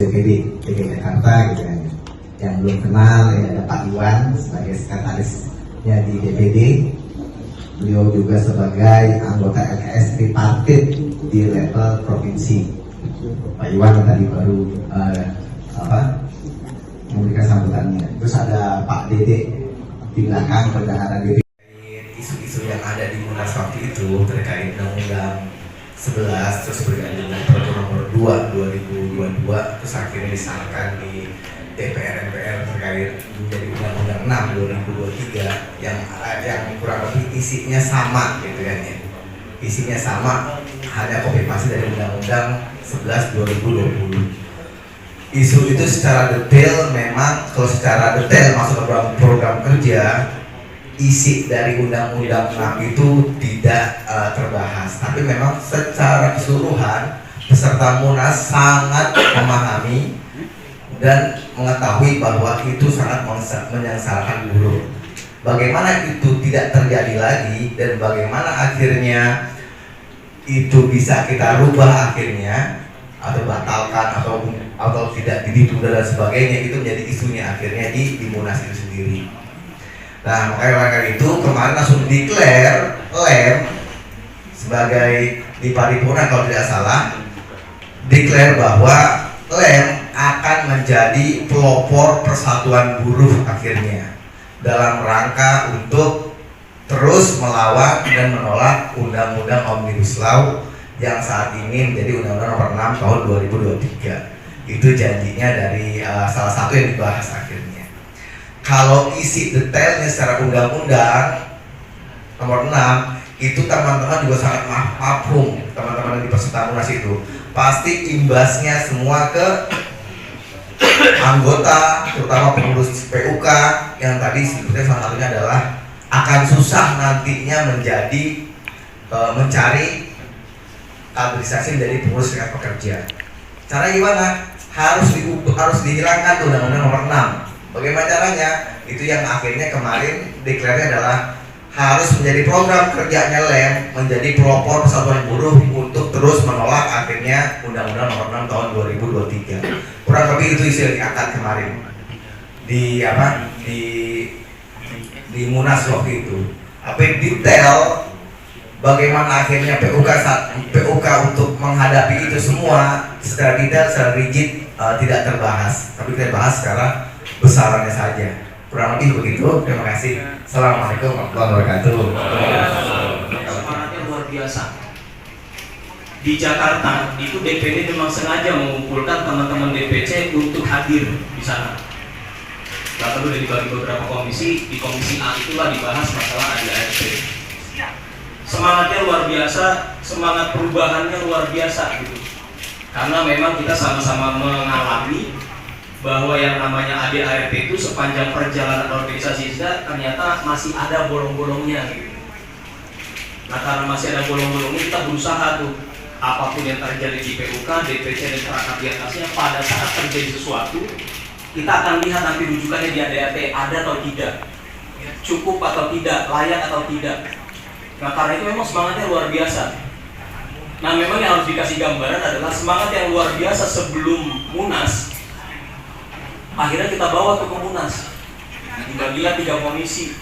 DPD Jakarta gitu kan. Yang belum kenal ya ada Pak Iwan sebagai sekretarisnya di DPD. Beliau juga sebagai anggota LKS tripartit di level provinsi. Pak Iwan tadi baru memberikan sambutannya. Terus ada Pak Dede di belakang bendahara DPD. Isu-isu yang ada di Munas waktu itu terkait Undang-Undang 11 terus berganti dengan Perpu Nomor 2 2022 terus akhirnya disahkan di DPR MPR terkait menjadi Undang-Undang 6 2023 yang kurang lebih isinya sama gitu kan ya. Isinya sama, hanya copy paste dari Undang-Undang 11 2020. Isu itu secara detail memang kalau secara detail masuk ke dalam program kerja isi dari Undang-Undang 6 itu tidak terbahas, tapi memang secara keseluruhan peserta Munas sangat memahami dan mengetahui bahwa itu sangat menyengsarakan buruh. Bagaimana itu tidak terjadi lagi dan bagaimana akhirnya itu bisa kita rubah akhirnya atau batalkan atau tidak ditunda dan sebagainya, itu menjadi isunya akhirnya di Munas itu sendiri. Nah, makanya itu kemarin langsung declare LEM sebagai di paripurna kalau tidak salah, declare bahwa LEM akan menjadi pelopor persatuan buruh akhirnya dalam rangka untuk terus melawan dan menolak Undang-Undang Omnibus Law yang saat ini menjadi Undang-Undang Nomor 6 Tahun 2023. Itu janjinya dari salah satu yang dibahas akhirnya. Kalau isi detailnya secara undang-undang nomor 6 itu teman-teman juga sangat mafhum, teman-teman yang di peserta Munas itu pasti imbasnya semua ke anggota, terutama pengurus PUK yang tadi sebetulnya salah satunya adalah akan susah nantinya menjadi mencari kaderisasi menjadi pengurus serikat pekerja. Cara gimana? Harus dihilangkan tuh Undang-Undang Nomor 6. Bagaimana caranya? Itu yang akhirnya kemarin deklarasinya adalah harus menjadi program kerjanya LEM menjadi pelopor persatuan buruh untuk terus menolak akhirnya Undang-Undang Nomor 6 Tahun 2023. Kurang lebih itu isi yang diangkat kemarin di Munas waktu itu. Apa detail bagaimana akhirnya PUK untuk menghadapi itu semua secara detail, secara rigid tidak terbahas, tapi kita bahas secara besarannya saja. Kurang lebih begitu. Terima kasih. Assalamualaikum warahmatullahi wabarakatuh. Semangatnya luar biasa. Di Jakarta itu DPD memang sengaja mengumpulkan teman-teman DPC untuk hadir di sana. Lalu dibagi beberapa komisi. Di komisi A itulah dibahas masalah ADART. Semangatnya luar biasa, semangat perubahannya luar biasa gitu. Karena memang kita sama-sama mengalami bahwa yang namanya ADART itu sepanjang perjalanan organisasi kita ternyata masih ada bolong-bolongnya gitu. Nah, karena masih ada bolong-bolongnya, kita berusaha tuh apapun yang terjadi di PUK, DPC dan perangkat di atasnya, pada saat terjadi sesuatu kita akan lihat nanti rujukannya di ADART ada atau tidak, cukup atau tidak, layak atau tidak. Nah, karena itu memang semangatnya luar biasa. Nah, memang yang harus dikasih gambaran adalah semangat yang luar biasa sebelum Munas. Akhirnya kita bawa ke Munas, dibagilah 3 komisi.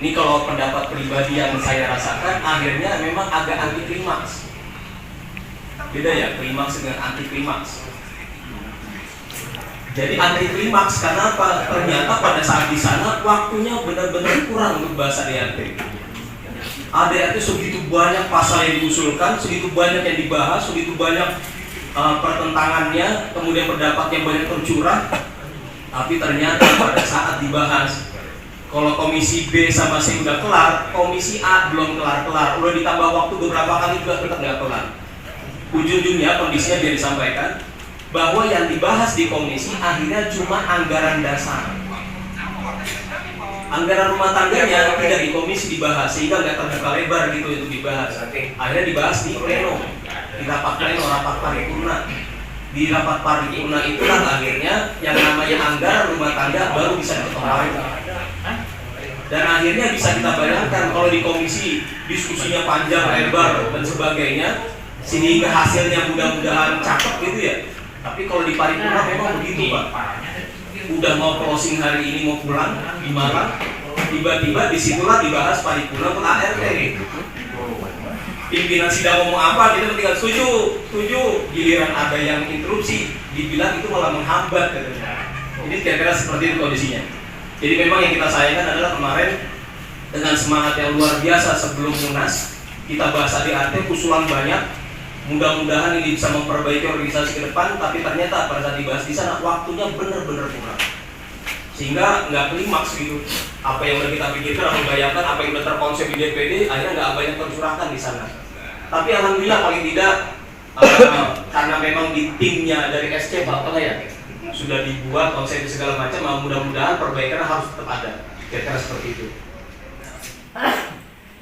Ini kalau pendapat pribadi yang saya rasakan, akhirnya memang agak anti klimaks. Beda ya, klimaks dengan anti klimaks. Jadi anti klimaks karena apa? Ternyata pada saat di sana waktunya benar-benar kurang untuk bahas ADART. ADART segitu banyak pasal yang diusulkan, segitu banyak yang dibahas, segitu banyak pertentangannya, kemudian pendapatnya banyak tercurah, tapi ternyata pada saat dibahas, kalau komisi B sama C udah kelar, komisi A belum kelar-kelar, udah ditambah waktu beberapa kali juga tetap nggak kelar. Ujung-ujungnya kondisinya biar disampaikan bahwa yang dibahas di komisi akhirnya cuma anggaran dasar. Anggaran rumah tangganya tidak di komisi dibahas, sehingga nggak terbuka lebar gitu untuk dibahas. Akhirnya dibahas di pleno, di rapat pleno, rapat paripurna. Di rapat paripurna itulah akhirnya yang namanya anggaran rumah tangga baru bisa diketahui. Dan akhirnya bisa kita bayangkan kalau di komisi diskusinya panjang lebar dan sebagainya, sehingga hasilnya mudah-mudahan cakep gitu ya. Tapi kalau di paripurna memang begitu Pak. Udah mau closing hari ini mau pulang di Malang, tiba-tiba disitulah dibahas paripurna untuk ART. Pimpinan sidang ngomong apa, kita tinggal setuju. Giliran ada yang interupsi, dibilang itu malah menghambat katanya. Ini kira-kira seperti itu kondisinya. Jadi memang yang kita sayangkan adalah kemarin dengan semangat yang luar biasa sebelum Munas, kita bahas ADART, usulan banyak. Mudah-mudahan ini bisa memperbaiki organisasi ke depan, tapi ternyata pada saat dibahas di sana waktunya benar-benar kurang, sehingga nggak klimaks gitu. Apa yang udah kita pikirkan, membayangkan apa yang udah terkonsep di DPD, akhirnya nggak banyak tercurahkan di sana. Tapi alhamdulillah paling tidak karena memang di timnya dari SC Pak ya sudah dibuat konsep segala macam, mudah-mudahan perbaikan harus tetap ada. Kira-kira seperti itu.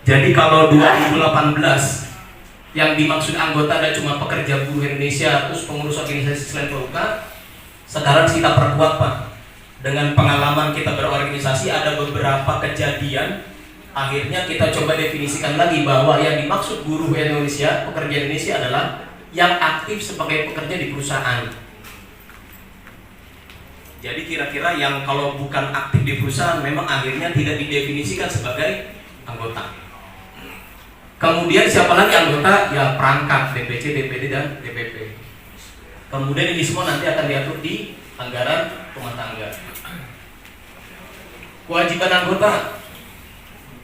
Jadi kalau 2018 yang dimaksud anggota ada cuma pekerja buruh Indonesia terus pengurus organisasi selain PUK, sekarang kita perkuat Pak. Dengan pengalaman kita berorganisasi ada beberapa kejadian, akhirnya kita coba definisikan lagi bahwa yang dimaksud buruh Indonesia, pekerja Indonesia adalah yang aktif sebagai pekerja di perusahaan. Jadi kira-kira yang kalau bukan aktif di perusahaan memang akhirnya tidak didefinisikan sebagai anggota. Kemudian siapa lagi anggota? Ya perangkat DPC, DPD, dan DPP. Kemudian ini semua nanti akan diatur di anggaran rumah tangga. Kewajiban anggota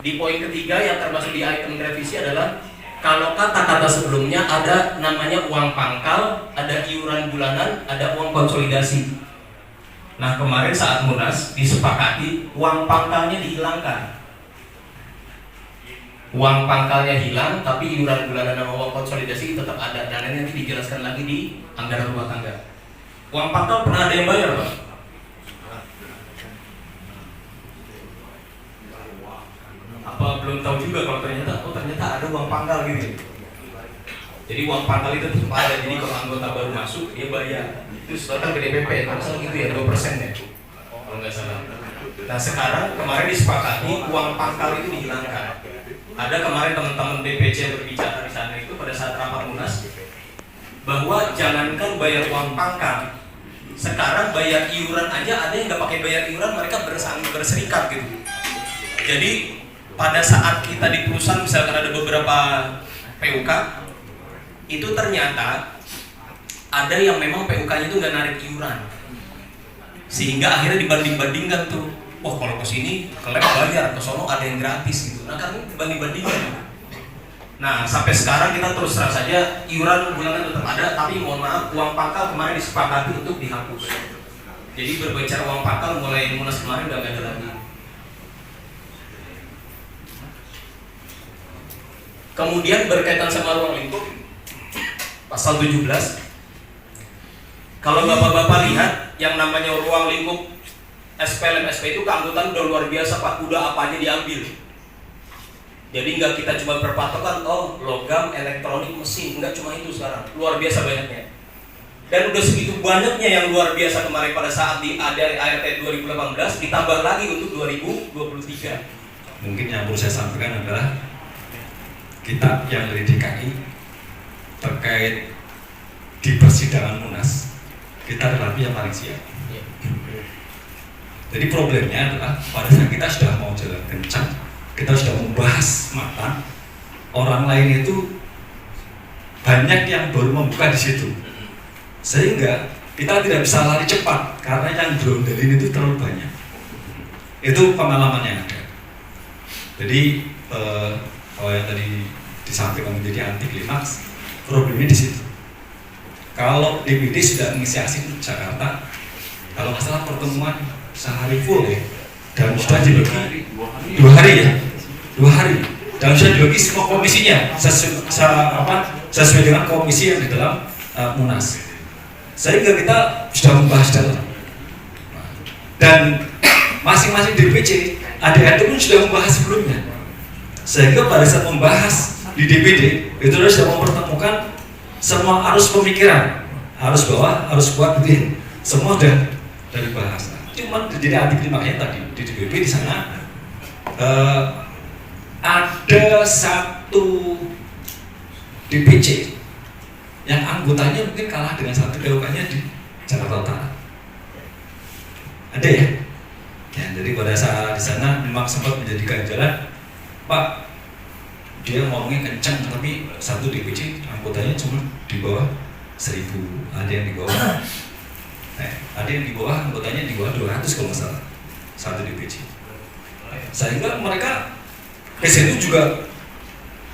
di poin ketiga yang termasuk di item revisi adalah kalau kata-kata sebelumnya ada namanya uang pangkal, ada iuran bulanan, ada uang konsolidasi. Nah kemarin saat Munas disepakati uang pangkalnya dihilangkan. Uang pangkalnya hilang, tapi iuran bulanan dan uang konsolidasi tetap ada, dan ini nanti dijelaskan lagi di anggaran rumah tangga. Uang pangkal pernah ada yang bayar Pak? Apa belum tahu juga kalau ternyata ada uang pangkal gitu. Jadi uang pangkal itu tetap ada, jadi kalau anggota baru masuk dia bayar. Itu setelah ke DPP, kalau salah gitu ya 2% ya, kalau nggak salah. Nah sekarang kemarin disepakati uang pangkal itu dihilangkan. Ada kemarin teman-teman DPC berbicara di sana itu pada saat rapat Munas bahwa jangankan bayar uang pangkal, sekarang bayar iuran aja ada yang nggak pakai bayar iuran, mereka berserikat gitu. Jadi pada saat kita di perusahaan misalkan ada beberapa PUK itu ternyata ada yang memang PUK-nya itu nggak narik iuran, sehingga akhirnya dibanding-bandingkan tuh. Wah kalau ke sini ke lab bayar, ke sono ada yang gratis gitu. Nah kan banding-bandingkan. Nah sampai sekarang kita terus terang saja iuran bulanan tetap ada, tapi mohon maaf uang pangkal kemarin disepakati untuk dihapus. Jadi berbicara uang pangkal mulai Munas kemarin udah gak ada lagi. Kemudian berkaitan sama ruang lingkup pasal 17. Kalau bapak-bapak lihat yang namanya ruang lingkup SPLM SP itu keanggotaan udah luar biasa Pak, udah apa aja diambil. Jadi nggak kita cuma berpatokan logam, elektronik, mesin, nggak cuma itu sekarang, luar biasa banyaknya. Dan udah segitu banyaknya yang luar biasa kemarin pada saat di ART 2018 ditambah lagi untuk 2023. Mungkin yang perlu saya sampaikan adalah kita yang dari DKI terkait di persidangan Munas kita relatif yang paling siap. Jadi problemnya adalah pada saat kita sudah mau jalan kencang, kita sudah membahas matang, orang lain itu banyak yang baru membuka di situ, sehingga kita tidak bisa lari cepat karena yang berondelin itu terlalu banyak. Itu pengalaman yang ada. Jadi kalau yang tadi disampaikan menjadi anti klimaks, problemnya di situ. Kalau DPD sudah menginisiasi Jakarta, kalau masalah pertemuan sehari full ya, dan sudah dibagi 2 hari ya, 2 hari, dan sudah dibagi semua komisinya sesuai dengan komisi yang di dalam Munas, sehingga kita sudah membahas dalam, dan masing-masing DPC ADART pun sudah membahas sebelumnya, sehingga pada saat membahas di DPD itu sudah mempertemukan semua arus pemikiran, arus bawah, arus kuat, gitu, semua sudah dari bahas. Cuman jadi anti klimaksnya tadi di DPP di sana ada satu DPC yang anggotanya mungkin kalah dengan satu PUK-nya di Jakarta Utara. Ada ya? Ya, jadi pada saat di sana memang sempat menjadi ganjalan, Pak, dia ngomongnya kencang tapi satu DPC anggotanya cuma di bawah 1.000, ada yang di bawah, ada yang di bawah anggotanya di bawah 200 kalau nggak salah satu DPC. Sehingga mereka ke situ juga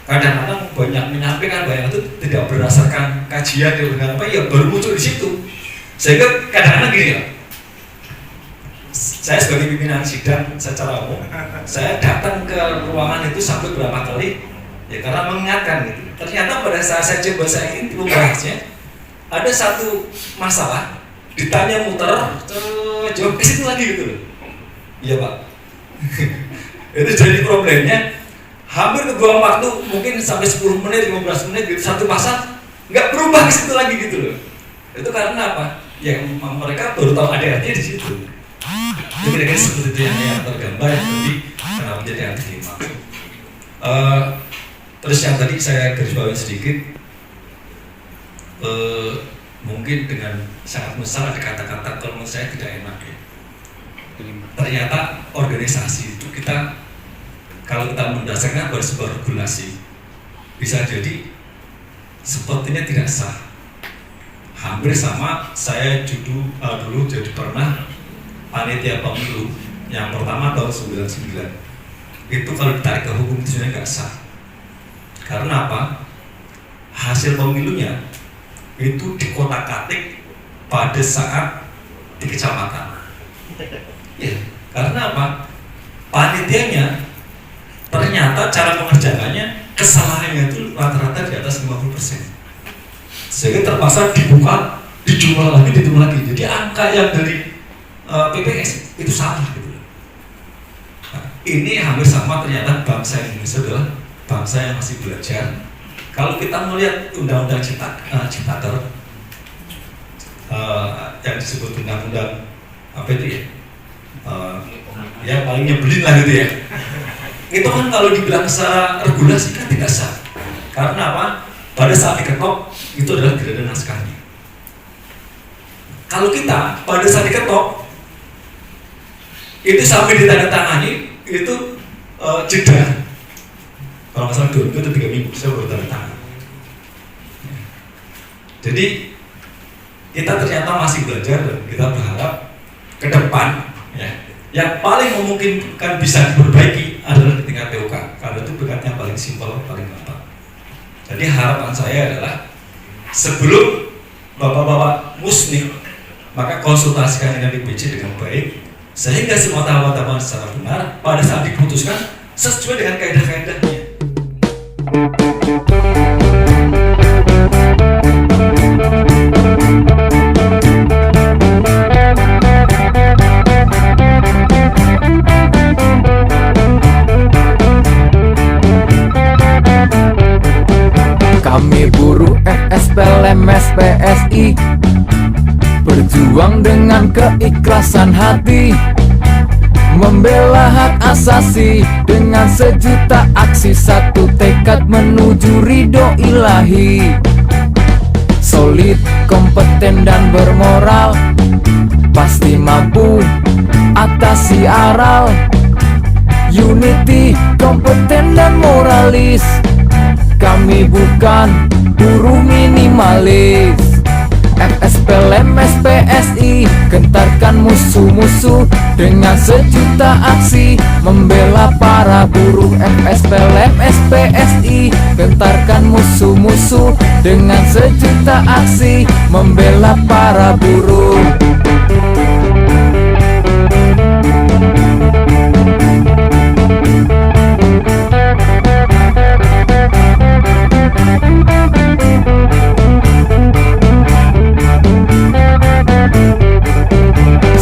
kadang-kadang banyak menyampaikan bahwa itu tidak berdasarkan kajian dengan apa ya baru muncul di situ. Sehingga kadang-kadang gini ya, saya sebagai pimpinan sidang secara umum, saya datang ke ruangan itu sampai berapa kali ya karena mengingatkan gitu. Ternyata pada saat saya coba saya ingin membahasnya, ada satu masalah ditanya muter, jawab ke situ lagi gitu loh. Iya Pak. Itu jadi problemnya. Hampir kebuang waktu mungkin sampai 10 menit, 15 menit gitu, satu pasal nggak berubah ke situ lagi gitu loh. Itu karena apa? Ya mereka baru tahu ADRT di situ. Itu kira-kira seperti itu yang tergambar yang tadi kenapa menjadi anti lima. Terus yang tadi saya garis bawahi sedikit, mungkin dengan sangat besar ada kata-kata kalau menurut saya tidak enak ya. Ternyata organisasi itu kita kalau kita mendasarkan pada sebuah regulasi bisa jadi sepertinya tidak sah. Hampir sama saya dulu jadi pernah panitia pemilu yang pertama tahun 99. Itu kalau ditarik ke hukum itu sebenarnya nggak sah. Karena apa? Hasil pemilunya itu dikotak-katik pada saat di kecamatan. Ya, karena apa? Panitianya ternyata cara pengerjaannya kesalahannya itu rata-rata di atas 50%. Sehingga terpaksa dibuka, dijual lagi, lagi. Jadi angka yang dari PPS itu salah gitu. Nah, ini hampir sama ternyata bangsa Indonesia adalah bangsa yang masih belajar. Kalau kita melihat undang-undang Ciptaker yang disebut undang-undang apa itu ya? Ya paling nyebelin lah gitu ya. Itu kan kalau dibilang secara regulasi kan tidak sah. Karena apa? Pada saat diketok itu adalah tidak ada naskahnya. Kalau kita pada saat diketok itu sampai ditandatangani itu jeda. Kalau nggak salah 2 minggu atau 3 minggu saya baru tanda tangan. Jadi kita ternyata masih belajar dan kita berharap ke depan ya, yang paling memungkinkan bisa diperbaiki adalah di tingkat TOK karena itu tingkatnya paling simpel, paling gampang. Jadi harapan saya adalah sebelum bapak-bapak musnik maka konsultasikan dengan DPC dengan baik sehingga semua tahapan-tahapan secara benar pada saat diputuskan sesuai dengan kaidah-kaidahnya. Kami buruh FSPLM SPSI berjuang dengan keikhlasan hati, membela hak asasi dengan sejuta aksi, satu tekad menuju ridho ilahi. Solid, kompeten dan bermoral, pasti mampu atasi aral. Unity, kompeten dan moralis, kami bukan buruh minimalis. FSPLM SPSI gentarkan musuh-musuh dengan sejuta aksi, membela para buruh. FSPLM SPSI gentarkan musuh-musuh dengan sejuta aksi, membela para buruh.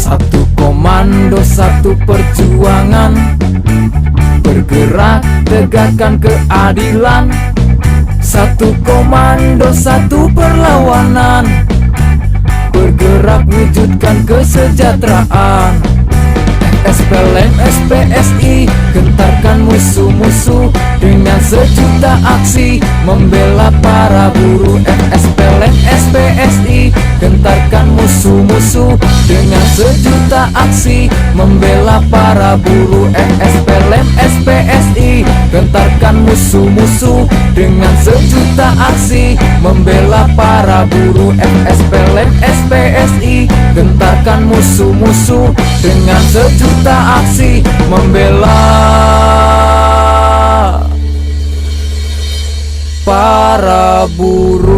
Satu komando, satu perjuangan, bergerak tegakkan keadilan. Satu komando, satu perlawanan, bergerak wujudkan kesejahteraan. FSPLM SPSI gentarkan musuh-musuh dengan sejuta aksi, membela para buruh. FSPLM SPSI gentarkan musuh-musuh dengan sejuta aksi membela para buruh FSP Lem SPSI. Gentarkan musuh-musuh dengan sejuta aksi membela para buruh FSP Lem SPSI. Gentarkan musuh-musuh dengan sejuta aksi membela para buruh.